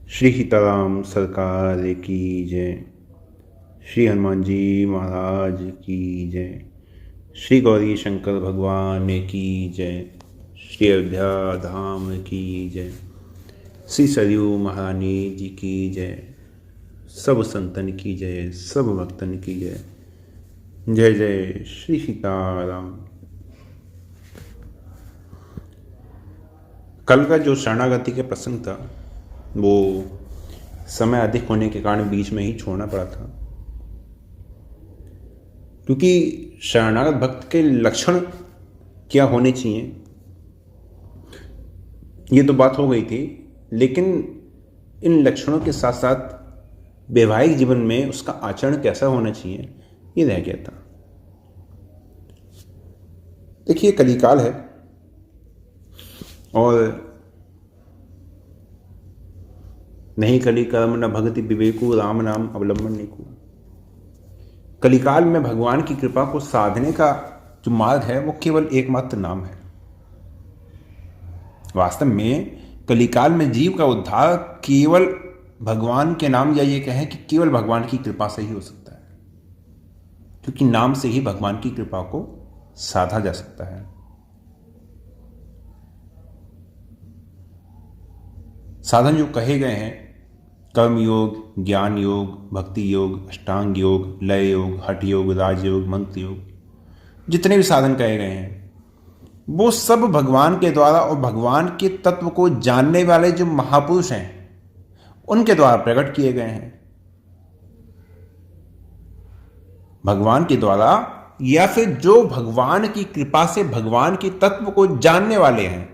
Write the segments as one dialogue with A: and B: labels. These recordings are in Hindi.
A: श्री सीताराम सरकार की जय। श्री हनुमान जी महाराज की जय। श्री गौरी शंकर भगवान की जय। श्री अयोध्या धाम की जय। श्री सरयू महारानी जी की जय। सब संतन की जय, सब भक्तन की जय। जय जय श्री सीताराम। कल का जो शरणागति के प्रसंग था वो समय अधिक होने के कारण बीच में ही छोड़ना पड़ा था, क्योंकि शरणागत भक्त के लक्षण क्या होने चाहिए ये तो बात हो गई थी, लेकिन इन लक्षणों के साथ साथ वैवाहिक जीवन में उसका आचरण कैसा होना चाहिए ये रह गया था। देखिए, कलिकाल है और नहीं कली कर्म न भगति विवेकु राम नाम अवलंबन निकु। कलिकाल में भगवान की कृपा को साधने का जो मार्ग है वो केवल एकमात्र नाम है। वास्तव में कलिकाल में जीव का उद्धार केवल भगवान के नाम, या ये कहें कि केवल भगवान की कृपा से ही हो सकता है, क्योंकि नाम से ही भगवान की कृपा को साधा जा सकता है। साधन जो कहे गए हैं, कर्म योग, ज्ञान योग, भक्ति योग, अष्टांग योग, लय योग, हठ योग, राजयोग, मंत्र योग, जितने भी साधन कहे गए हैं वो सब भगवान के द्वारा और भगवान के तत्व को जानने वाले जो महापुरुष हैं उनके द्वारा प्रकट किए गए हैं। भगवान के द्वारा, या फिर जो भगवान की कृपा से भगवान के तत्व को जानने वाले हैं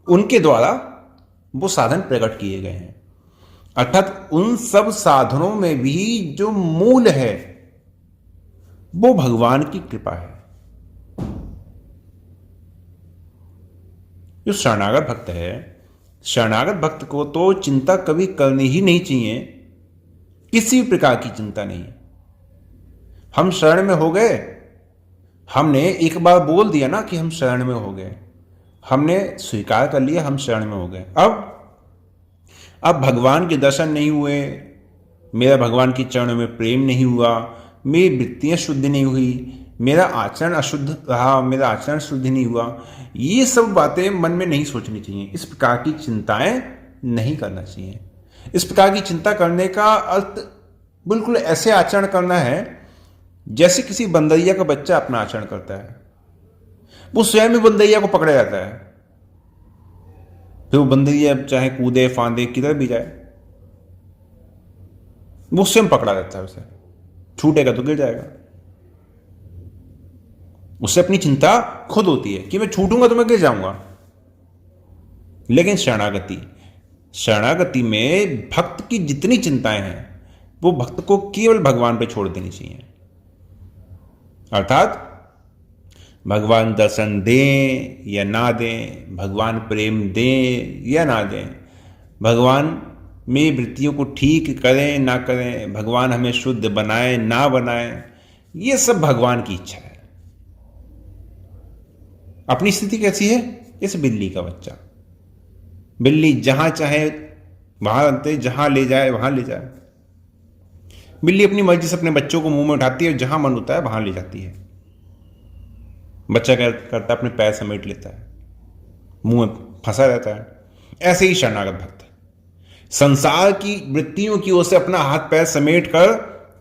A: उनके द्वारा वो साधन प्रकट किए गए हैं। अर्थात उन सब साधनों में भी जो मूल है वो भगवान की कृपा है। जो शरणागत भक्त है, शरणागत भक्त को तो चिंता कभी करनी ही नहीं चाहिए, किसी भी प्रकार की चिंता नहीं। हम शरण में हो गए, हमने एक बार बोल दिया ना कि हम शरण में हो गए, हमने स्वीकार कर लिया हम शरण में हो गए। अब भगवान के दर्शन नहीं हुए, मेरा भगवान के चरणों में प्रेम नहीं हुआ, मेरी वृत्तियां शुद्ध नहीं हुई, मेरा आचरण अशुद्ध रहा, मेरा आचरण शुद्ध नहीं हुआ, ये सब बातें मन में नहीं सोचनी चाहिए। इस प्रकार की चिंताएं नहीं करना चाहिए। इस प्रकार की चिंता करने का अर्थ बिल्कुल ऐसे आचरण करना है जैसे किसी बंदरिया का बच्चा अपना आचरण करता है। वो स्वयं ही बंदरिया को पकड़े जाता है, फिर वो बंदरिया चाहे कूदे फांदे किधर भी जाए वो स्वयं पकड़ा रहता है, उसे छूटेगा तो गिर जाएगा। उससे अपनी चिंता खुद होती है कि मैं छूटूंगा तो मैं गिर जाऊंगा। लेकिन शरणागति में भक्त की जितनी चिंताएं हैं वो भक्त को केवल भगवान पे छोड़ देनी चाहिए। अर्थात भगवान दर्शन दें या ना दें, भगवान प्रेम दें या ना दें, भगवान में वृत्तियों को ठीक करें ना करें, भगवान हमें शुद्ध बनाए ना बनाए, ये सब भगवान की इच्छा है। अपनी स्थिति कैसी है? जैसे बिल्ली का बच्चा, बिल्ली जहां चाहे वहां रखते, जहां ले जाए वहां ले जाए। बिल्ली अपनी मर्जी से अपने बच्चों को मुंह में उठाती है और जहां मन होता है वहां ले जाती है। बच्चा क्या करता है? अपने पैर समेट लेता है, मुंह में फंसा रहता है। ऐसे ही शरणागत भक्त संसार की वृत्तियों की ओर से अपना हाथ पैर समेट कर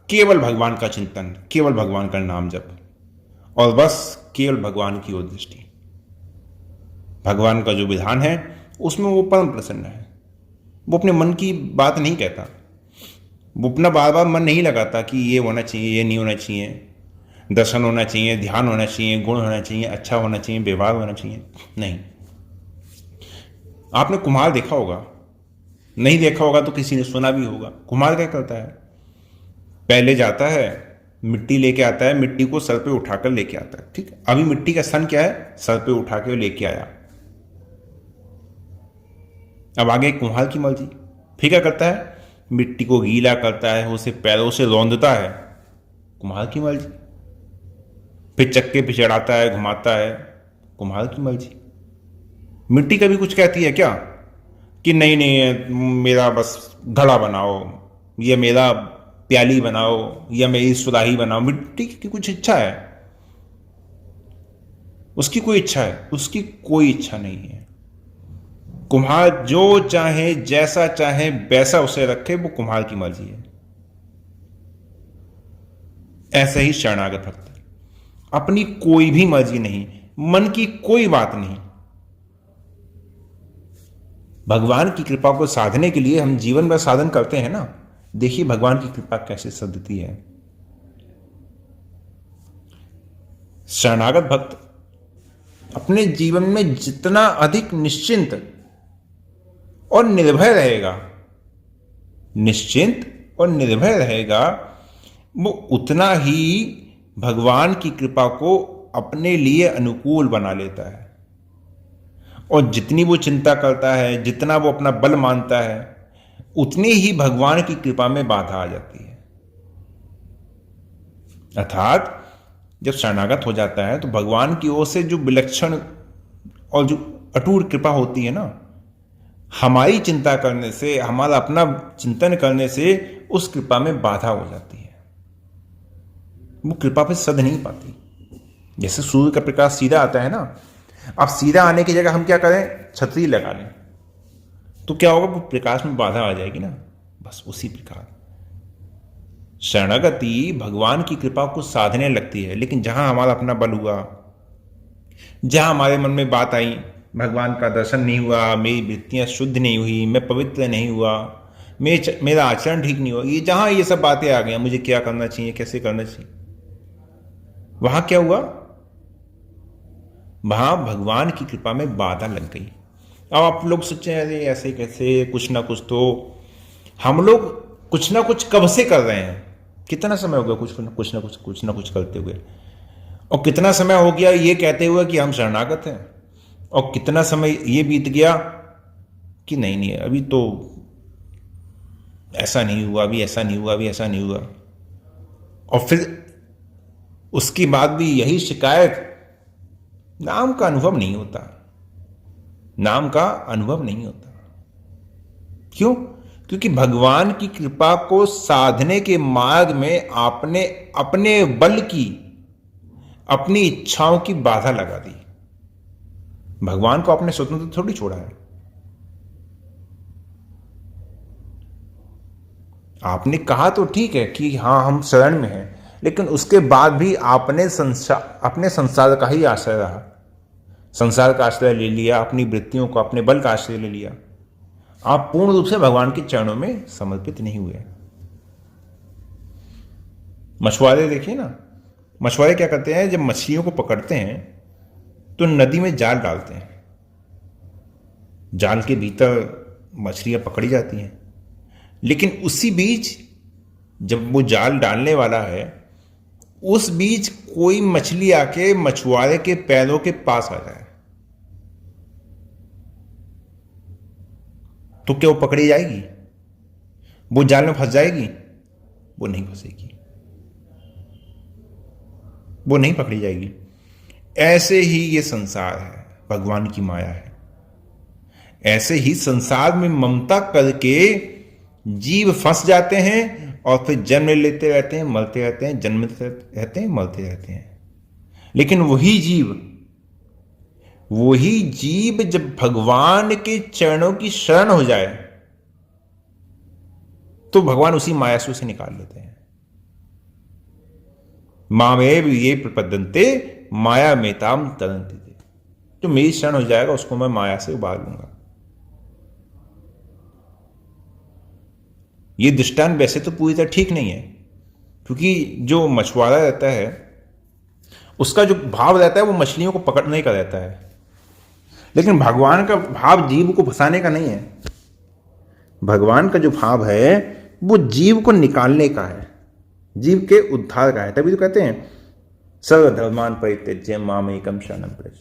A: केवल भगवान का चिंतन, केवल भगवान का नाम जप, और बस केवल भगवान की ओर दृष्टि। भगवान का जो विधान है उसमें वो परम प्रसन्न है। वो अपने मन की बात नहीं कहता, वो अपना बार बार मन नहीं लगाता कि ये होना चाहिए, ये नहीं होना चाहिए, दर्शन होना चाहिए, ध्यान होना चाहिए, गुण होना चाहिए, अच्छा होना चाहिए, व्यवहार होना चाहिए। नहीं। आपने कुम्हार देखा होगा, नहीं देखा होगा तो किसी ने सुना भी होगा। कुम्हार क्या करता है? पहले जाता है, मिट्टी लेके आता है, मिट्टी को सर पे उठाकर लेके आता है। ठीक है, अभी मिट्टी का सन क्या है? सर पे उठा के लेके आया। अब आगे कुम्हार की मर्जी। फिर क्या करता है? मिट्टी को गीला करता है, उसे पैरों से रौंदता है। कुम्हार की मर्जी। फिर चक्के पे चढ़ाता है, घुमाता है। कुम्हार की मर्जी। मिट्टी कभी कुछ कहती है क्या कि नहीं नहीं मेरा बस घड़ा बनाओ, या मेरा प्याली बनाओ, या मेरी सुराही बनाओ। मिट्टी की कुछ इच्छा है, उसकी कोई इच्छा है? उसकी कोई इच्छा नहीं है। कुम्हार जो चाहे, जैसा चाहे वैसा उसे रखे, वो कुम्हार की मर्जी है। ऐसे ही शरणागत भक्त, अपनी कोई भी मर्जी नहीं, मन की कोई बात नहीं। भगवान की कृपा को साधने के लिए हम जीवन में साधन करते हैं ना। देखिए भगवान की कृपा कैसे सधती है। शरणागत भक्त अपने जीवन में जितना अधिक निश्चिंत और निर्भय रहेगा, निश्चिंत और निर्भय रहेगा, वो उतना ही भगवान की कृपा को अपने लिए अनुकूल बना लेता है। और जितनी वो चिंता करता है, जितना वो अपना बल मानता है, उतनी ही भगवान की कृपा में बाधा आ जाती है। अर्थात जब शरणागत हो जाता है तो भगवान की ओर से जो विलक्षण और जो अटूट कृपा होती है ना, हमारी चिंता करने से, हमारा अपना चिंतन करने से उस कृपा में बाधा हो जाती है। वो कृपा पे सध नहीं पाती। जैसे सूर्य का प्रकाश सीधा आता है ना, अब सीधा आने की जगह हम क्या करें, छतरी लगा लें, तो क्या होगा, वो प्रकाश में बाधा आ जाएगी ना। बस उसी प्रकार शरणागति भगवान की कृपा को साधने लगती है। लेकिन जहां हमारा अपना बल हुआ, जहां हमारे मन में बात आई, भगवान का दर्शन नहीं हुआ, मेरी वृत्तियां शुद्ध नहीं हुई, मैं पवित्र नहीं हुआ, मेरा आचरण ठीक नहीं हुआ, ये जहां ये सब बातें आ गई, मुझे क्या करना चाहिए, कैसे करना चाहिए, वहां क्या हुआ, वहां भगवान की कृपा में बाधा लग गई। अब आप लोग सोचें, अरे ऐसे कैसे, कुछ ना कुछ तो हम लोग कुछ ना कुछ कब से कर रहे हैं। कितना समय हो गया कुछ ना कुछ करते हुए, और कितना समय हो गया ये कहते हुए कि हम शरणागत हैं, और कितना समय ये बीत गया कि नहीं नहीं अभी तो ऐसा नहीं हुआ, अभी ऐसा नहीं हुआ, अभी ऐसा नहीं हुआ। और फिर उसके बाद भी यही शिकायत, नाम का अनुभव नहीं होता, नाम का अनुभव नहीं होता। क्यों? क्योंकि भगवान की कृपा को साधने के मार्ग में आपने अपने बल की, अपनी इच्छाओं की बाधा लगा दी। भगवान को आपने स्वतंत्र थोड़ी छोड़ा है। आपने कहा तो ठीक है कि हाँ हम शरण में हैं, लेकिन उसके बाद भी आपने अपने संसार का ही आश्रय रहा, संसार का आश्रय ले लिया, अपनी वृत्तियों को, अपने बल का आश्रय ले लिया। आप पूर्ण रूप से भगवान के चरणों में समर्पित नहीं हुए। मछुआरे देखिए ना, मछुआरे क्या करते हैं, जब मछलियों को पकड़ते हैं तो नदी में जाल डालते हैं, जाल के भीतर मछलियां पकड़ी जाती हैं। लेकिन उसी बीच जब वो जाल डालने वाला है, उस बीच कोई मछली आके मछुआरे के पैरों के पास आ जाए तो क्या वो पकड़ी जाएगी? वो जाल में फंस जाएगी? वो नहीं फंसेगी, वो नहीं पकड़ी जाएगी। ऐसे ही ये संसार है, भगवान की माया है। ऐसे ही संसार में ममता करके जीव फंस जाते हैं और फिर जन्म लेते रहते हैं, मरते रहते हैं, जन्मते रहते हैं, मरते रहते हैं। लेकिन वही जीव जब भगवान के चरणों की शरण हो जाए तो भगवान उसी मायासु से निकाल लेते हैं। मामेव ये प्रपद्यन्ते माया मेताम तरन्ति। जो मेरी शरण हो जाएगा उसको मैं माया से उबार लूंगा। ये दृष्टांत वैसे तो पूरी तरह ठीक नहीं है, क्योंकि जो मछुआरा रहता है उसका जो भाव रहता है वो मछलियों को पकड़ने का रहता है, लेकिन भगवान का भाव जीव को फंसाने का नहीं है। भगवान का जो भाव है वो जीव को निकालने का है, जीव के उद्धार का है। तभी तो कहते हैं सर्वधर्मान परित्यज्य मामेकं शरणं व्रज।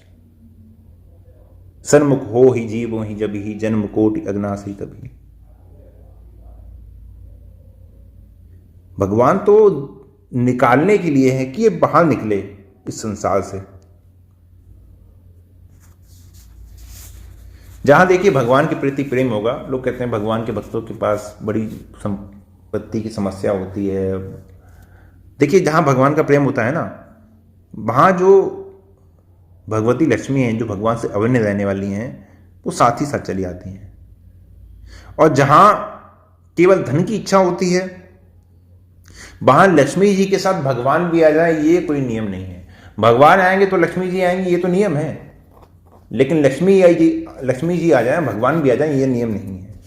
A: सन्मुख हो ही जीवो ही जब ही जन्म कोटि अग्नासी तभी। भगवान तो निकालने के लिए है कि ये बाहर निकले इस संसार से। जहां देखिए भगवान के प्रति प्रेम होगा, लोग कहते हैं भगवान के भक्तों के पास बड़ी संपत्ति की समस्या होती है। देखिए जहां भगवान का प्रेम होता है ना, वहां जो भगवती लक्ष्मी हैं, जो भगवान से अभिन्न रहने वाली हैं, वो साथ ही साथ चली आती हैं। और जहां केवल धन की इच्छा होती है, वहां लक्ष्मी जी के साथ भगवान भी आ जाए, ये कोई नियम नहीं है। भगवान आएंगे तो लक्ष्मी जी आएंगी, ये तो नियम है। लेकिन लक्ष्मी जी आ जाए, भगवान भी आ जाए, ये नियम नहीं है।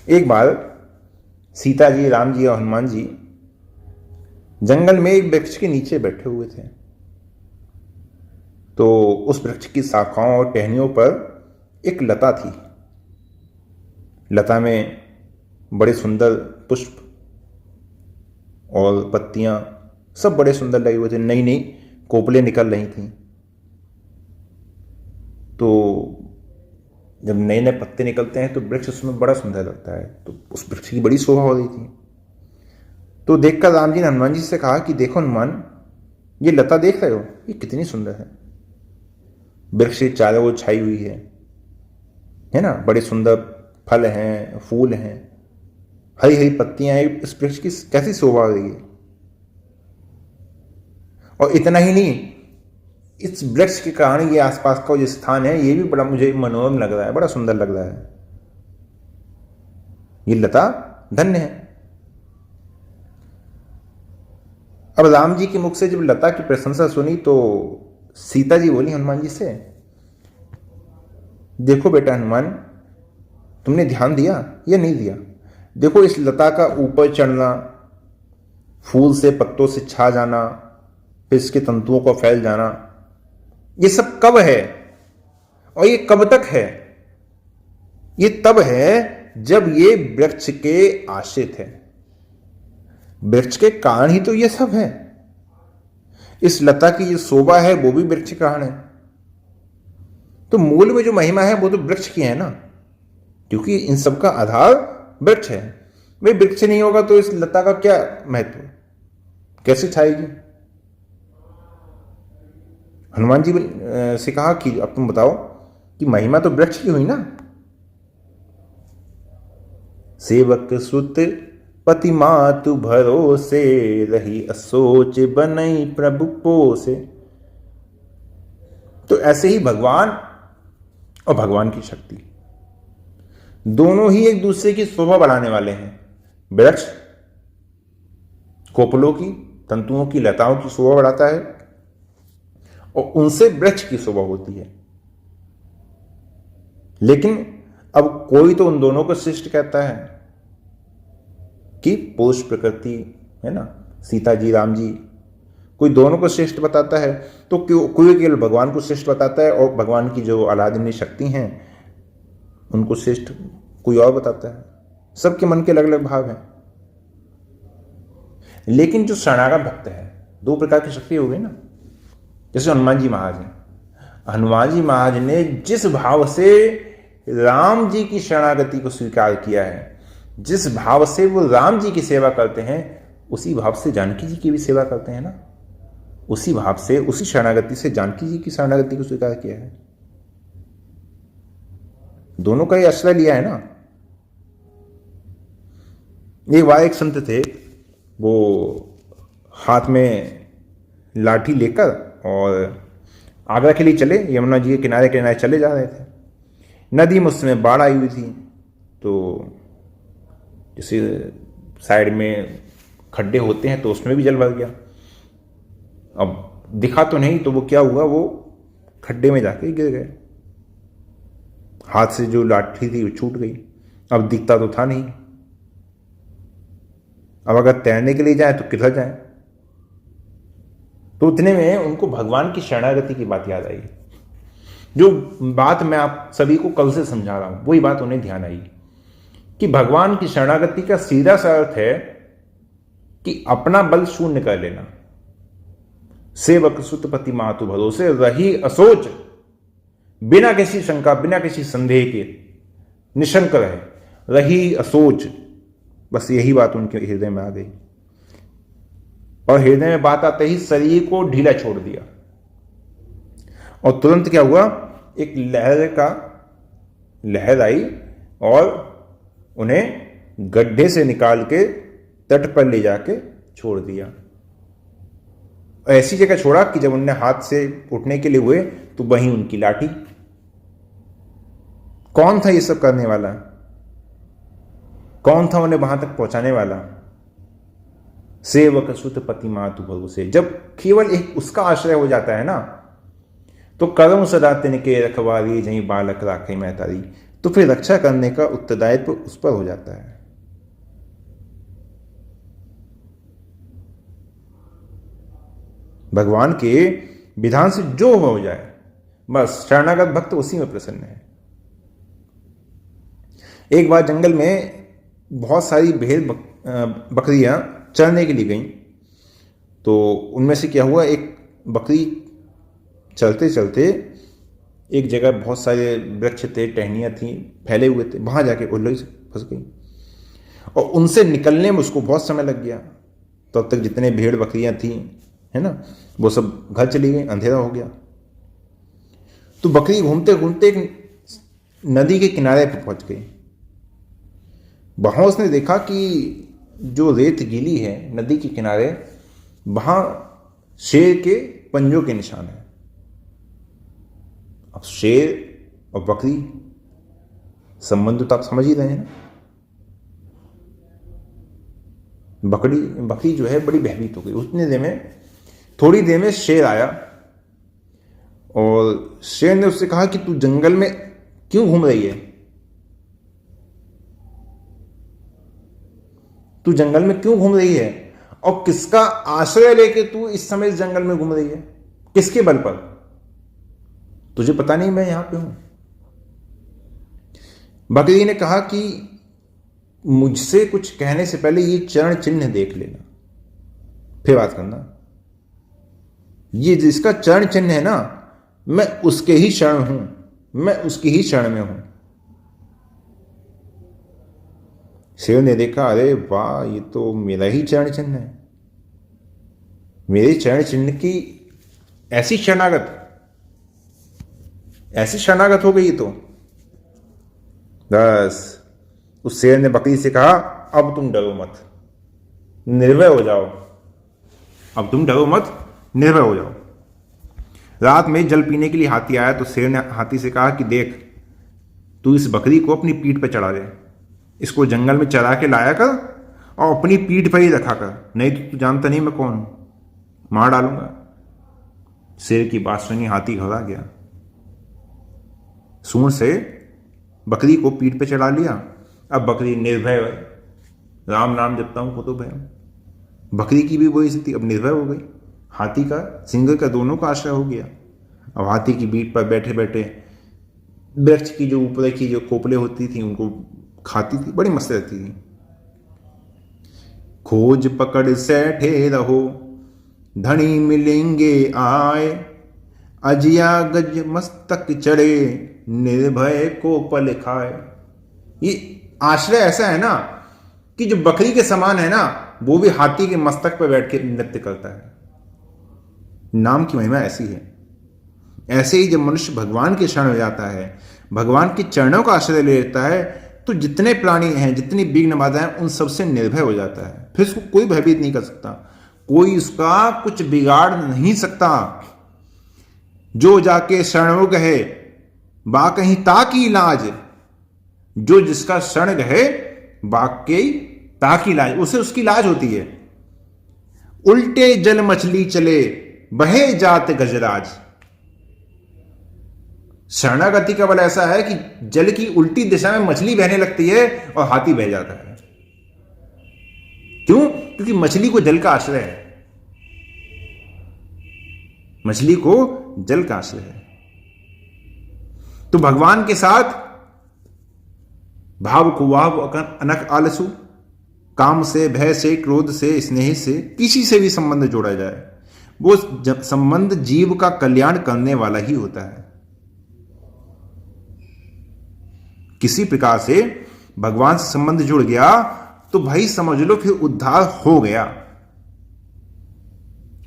A: एक बार सीता जी, राम जी और हनुमान जी जंगल में एक वृक्ष के नीचे बैठे हुए थे। तो उस वृक्ष की शाखाओं और टहनियों पर एक लता थी। लता में बड़े सुंदर पुष्प और पत्तियां सब बड़े सुंदर लगे हुए थे, नई नई कोपलें निकल रही थी। तो जब नए नए पत्ते निकलते हैं तो वृक्ष उसमें बड़ा सुंदर लगता है। तो उस वृक्ष की बड़ी शोभा हो रही थी। तो देखकर राम जी ने हनुमान जी से कहा कि देखो हनुमान, ये लता देख रहे हो, ये कितनी सुंदर है। वृक्ष के चारों ओर छाई हुई है ना, बड़े सुंदर फल हैं, फूल हैं, हरी हरी पत्तियां हैं। इस वृक्ष की कैसी शोभा हो रही है। और इतना ही नहीं, इस वृक्ष के कारण ये आसपास का जो स्थान है, ये भी बड़ा मुझे मनोरम लग रहा है, बड़ा सुंदर लग रहा है। ये लता धन्य है। अब राम जी के मुख से जब लता की प्रशंसा सुनी तो सीता जी बोली हनुमान जी से, देखो बेटा हनुमान, तुमने ध्यान दिया या नहीं दिया? देखो इस लता का ऊपर चढ़ना, फूल से पत्तों से छा जाना, फिर इसके तंतुओं को फैल जाना, ये सब कब है और ये कब तक है? ये तब है जब ये वृक्ष के आश्रित है। वृक्ष के कारण ही तो ये सब है। इस लता की जो शोभा है वो भी वृक्ष के कारण है। तो मूल में जो महिमा है वो तो वृक्ष की है ना, क्योंकि इन सब का आधार वृक्ष है। भाई वृक्ष नहीं होगा तो इस लता का क्या महत्व, कैसे छाएगी? हनुमान जी से कहा कि अब तुम बताओ कि महिमा तो वृक्ष की हुई ना। सेवक सुत पति मातु भरोसे, रही असोच बनई प्रभु पोसे। तो ऐसे ही भगवान और भगवान की शक्ति दोनों ही एक दूसरे की शोभा बढ़ाने वाले हैं। वृक्ष कोपलों की, तंतुओं की, लताओं की शोभा बढ़ाता है और उनसे वृक्ष की शोभा होती है। लेकिन अब कोई तो उन दोनों को श्रेष्ठ कहता है कि पुरुष प्रकृति है ना, सीता जी, राम जी, कोई दोनों को श्रेष्ठ बताता है तो कोई केवल भगवान को श्रेष्ठ बताता है और भगवान की जो अलादनीय शक्ति हैं उनको श्रेष्ठ कोई और बताता है। सबके मन के अलग अलग भाव हैं। लेकिन जो शरणागत भक्त है, दो प्रकार की शक्ति हो गई ना। जैसे हनुमान जी महाराज हैं, हनुमान जी महाराज ने जिस भाव से राम जी की शरणागति को स्वीकार किया है, जिस भाव से वो राम जी की सेवा करते हैं, उसी भाव से जानकी जी की भी सेवा करते हैं ना। उसी भाव से, उसी शरणागति से जानकी जी की शरणागति को स्वीकार किया है। दोनों का ही आश्रय लिया है ना। एक बार एक संत थे, वो हाथ में लाठी लेकर और आगरा के लिए चले, यमुना जी के किनारे किनारे चले जा रहे थे। नदी में उसमें बाढ़ आई हुई थी। तो जैसे साइड में खड्डे होते हैं तो उसमें भी जल भर गया। अब दिखा तो नहीं, तो वो क्या हुआ, वो खड्डे में जाके गिर गए। हाथ से जो लाठी थी वो छूट गई। अब दिखता तो था नहीं। अब अगर तैरने के लिए जाए तो किधर जाए? तो उतने में उनको भगवान की शरणागति की बात याद आई। जो बात मैं आप सभी को कल से समझा रहा हूं, वही बात उन्हें ध्यान आई कि भगवान की शरणागति का सीधा सा अर्थ है कि अपना बल शून्य कर लेना। सेवक सुतपति मातु भरोसे, रही असोच, बिना किसी शंका, बिना किसी संदेह के निशंक रहे, रही असोच। बस यही बात उनके हृदय में आ गई और हृदय में बात आते ही शरीर को ढीला छोड़ दिया और तुरंत क्या हुआ, एक लहर आई और उन्हें गड्ढे से निकाल के तट पर ले जाके छोड़ दिया। ऐसी जगह छोड़ा कि जब उन्हें हाथ से उठने के लिए हुए तो वहीं उनकी लाठी। कौन था ये सब करने वाला? कौन था उन्हें वहां तक पहुंचाने वाला? सेवक सुत पति मातु भरोसे। जब केवल एक उसका आश्रय हो जाता है ना, तो कर्म सदा तिनके रखवारी जहीं बालक राखे महतारी, तो फिर रक्षा करने का उत्तरदायित्व उस पर हो जाता है। भगवान के विधान से जो हो जाए, बस शरणागत भक्त उसी में प्रसन्न है। एक बार जंगल में बहुत सारी भेड़ बकरियां चरने के लिए गईं, तो उनमें से क्या हुआ, एक बकरी चलते चलते एक जगह बहुत सारे वृक्ष थे, टहनियां थी, फैले हुए थे, वहां जाके उल्लू से फंस गई और उनसे निकलने में उसको बहुत समय लग गया। तब तक जितने भेड़ बकरियां थी, है ना, वो सब घर चली गई, अंधेरा हो गया। तो बकरी घूमते घूमते एक नदी के किनारे पर पहुंच गई। वहां उसने देखा कि जो रेत गीली है नदी के किनारे, वहां शेर के पंजों के निशान है। अब शेर और बकरी संबंध तो आप समझ ही रहे हैं ना। बकरी जो है बड़ी भयभीत हो गई। उतने देर में, थोड़ी देर में शेर आया और शेर ने उससे कहा कि तू जंगल में क्यों घूम रही है? तू जंगल में क्यों घूम रही है और किसका आश्रय लेके तू इस समय इस जंगल में घूम रही है? किसके बल पर? तुझे पता नहीं मैं यहां पे हूं? बकरी ने कहा कि मुझसे कुछ कहने से पहले ये चरण चिन्ह देख लेना, फिर बात करना। ये जिसका चरण चिन्ह है ना, मैं उसके ही शरण हूं, मैं उसकी ही शरण में हूं। शेर ने देखा, अरे वाह, ये तो मेरा ही चरण चिन्ह है। मेरे चरण चिन्ह की ऐसी शरणागत हो गई। तो बस उस शेर ने बकरी से कहा, अब तुम डरो मत, निर्भय हो जाओ। अब तुम डरो मत, निर्भय हो जाओ। रात में जल पीने के लिए हाथी आया तो शेर ने हाथी से कहा कि देख, तू इस बकरी को अपनी पीठ पर चढ़ा दे, इसको जंगल में चरा के लाया कर और अपनी पीठ पर ही रखा कर, नहीं तो तू जानता नहीं मैं कौन हूं, मार डालूंगा। शेर की बात सुनी हाथी घबरा गया। सूंड से बकरी को पीठ पे चढ़ा लिया। अब बकरी निर्भय, राम नाम जपता हूं कुतुब है। बकरी की भी वही स्थिति, अब निर्भय हो गई। हाथी का, सिंह का, दोनों का आश्रय हो गया। अब हाथी की पीठ पर बैठे बैठे वृक्ष की जो ऊपर की जो कोपले होती थी उनको खाती थी, बड़ी मस्त रहती थी। खोज पकड़ सैठे रहो, धनी मिलेंगे आए, अजिया गज मस्तक चढ़े, निर्भय को पल खाए। ये आश्रय ऐसा है ना कि जो बकरी के समान है ना, वो भी हाथी के मस्तक पर बैठ के नृत्य करता है। नाम की महिमा ऐसी है। ऐसे ही जब मनुष्य भगवान के शरण हो जाता है, भगवान के चरणों का आश्रय ले लेता है, तो जितने प्राणी हैं, जितनी विघ्न बाधाएं हैं, उन सबसे निर्भय हो जाता है। फिर उसको कोई भयभीत नहीं कर सकता, कोई उसका कुछ बिगाड़ नहीं सकता। जो जाके शरणों गए बा कहीं ताकी लाज, जो जिसका शरण गए बाकी ताकी लाज, उसे उसकी लाज होती है। उल्टे जल मछली चले, बहे जात गजराज। शरणागति का बल ऐसा है कि जल की उल्टी दिशा में मछली बहने लगती है और हाथी बह जाता है। क्यों? क्योंकि मछली को जल का आश्रय है। मछली को जल का आश्रय है। तो भगवान के साथ भाव कुवाव अनक आलसु, काम से, भय से, क्रोध से, स्नेह से, किसी से भी संबंध जोड़ा जाए, वो संबंध जीव का कल्याण करने वाला ही होता है। किसी प्रकार से भगवान से संबंध जुड़ गया तो भाई समझ लो फिर उद्धार हो गया।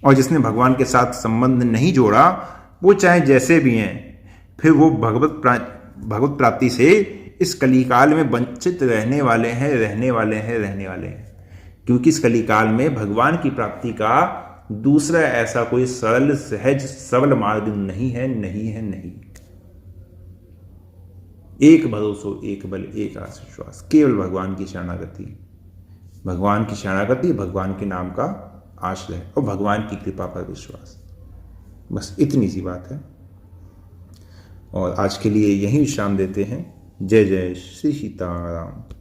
A: और जिसने भगवान के साथ संबंध नहीं जोड़ा, वो चाहे जैसे भी हैं, फिर वो भगवत प्राप्ति से इस कलिकाल में वंचित रहने वाले हैं। क्योंकि इस कलिकाल में भगवान की प्राप्ति का दूसरा ऐसा कोई सरल सहज सबल मार्ग नहीं है। एक भरोसो, एक बल, एक आश्वास, केवल भगवान की शरणागति, भगवान के नाम का आश्रय और भगवान की कृपा पर विश्वास। बस इतनी सी बात है। और आज के लिए यहीं विश्राम देते हैं। जय जय श्री सीताराम।